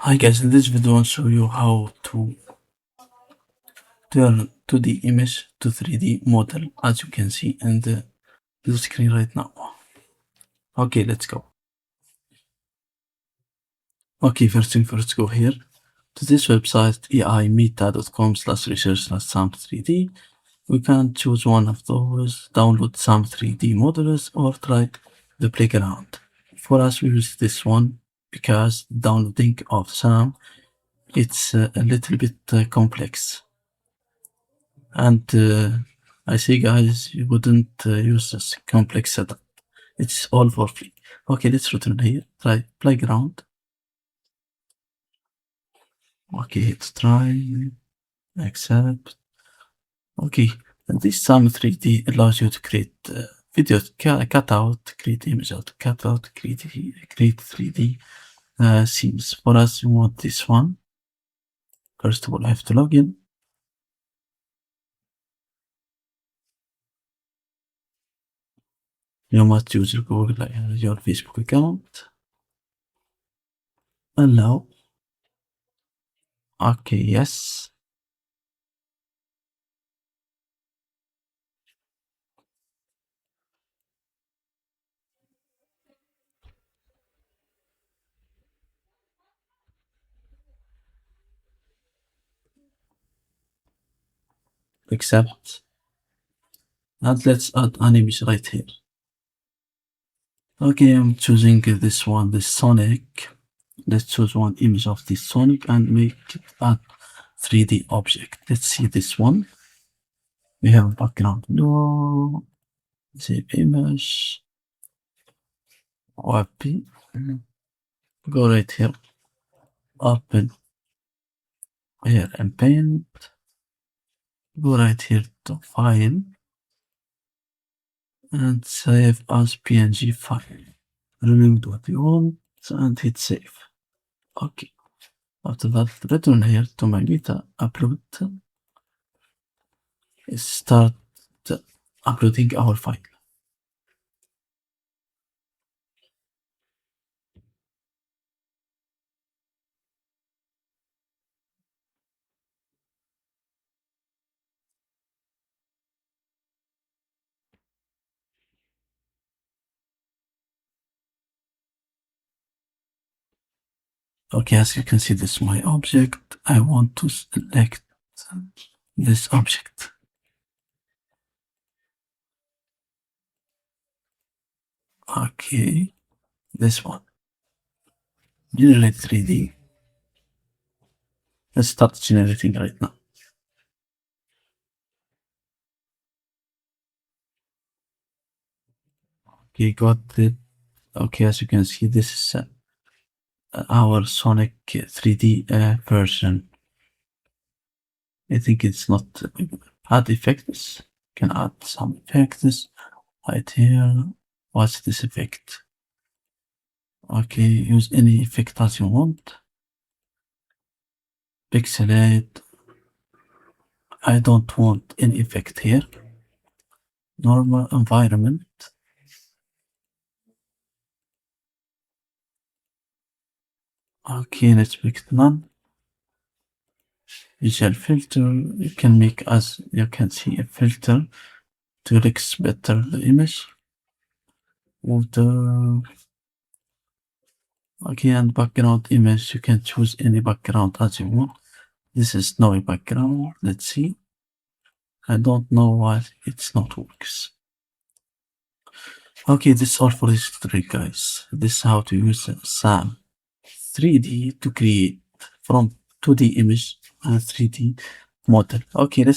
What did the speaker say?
Hi guys, in this video I'll show you how to turn 2D image to 3D model, as you can see in the screen right now. Okay, let's go. Okay, first thing first, go here to this website eimeta.com/research/sam3d. We can choose one of those, download some 3D models, or try the playground. For us, we use this one because downloading of SAM it's a little bit complex. And I see guys, you wouldn't use this complex setup. It's all for free. Okay, let's return here. Try playground. Okay, let's try accept. Okay, and this SAM 3D allows you to create video cutout, create image out cutout, create 3D scenes. For us, we want this one. First of all, I have to log in. You must use your Google, your Facebook account. Allow. Okay, yes. Accept. And let's add an image right here. Okay, I'm choosing this one, this Sonic. Let's choose one image of this Sonic and make it a 3D object. Let's see this one. We have a background. No. Save image. WebP. Go right here. Open here and paint. Go right here to file and save as PNG file. Remove what you want and hit save. Okay. After that, return here to my meta upload. Start uploading our file. Okay, as you can see, this is my object. I want to select this object. Okay, this one. Generate 3D. Let's start generating right now. Okay, got it. Okay, as you can see, this is our Sonic 3D version. I think it's not add effects. Can add some effects right here. What's this effect? Okay, use any effect as you want. Pixelate. I don't want any effect here. Normal environment. Okay, let's pick none. Visual filter. You can make, as you can see, a filter to look better the image. Water. Okay, and background image. You can choose any background as you want. This is snowy background. Let's see. I don't know why it's not works. Okay, this is all for this tutorial, guys. This is how to use SAM 3D to create from 2D image and 3D model. Okay, let's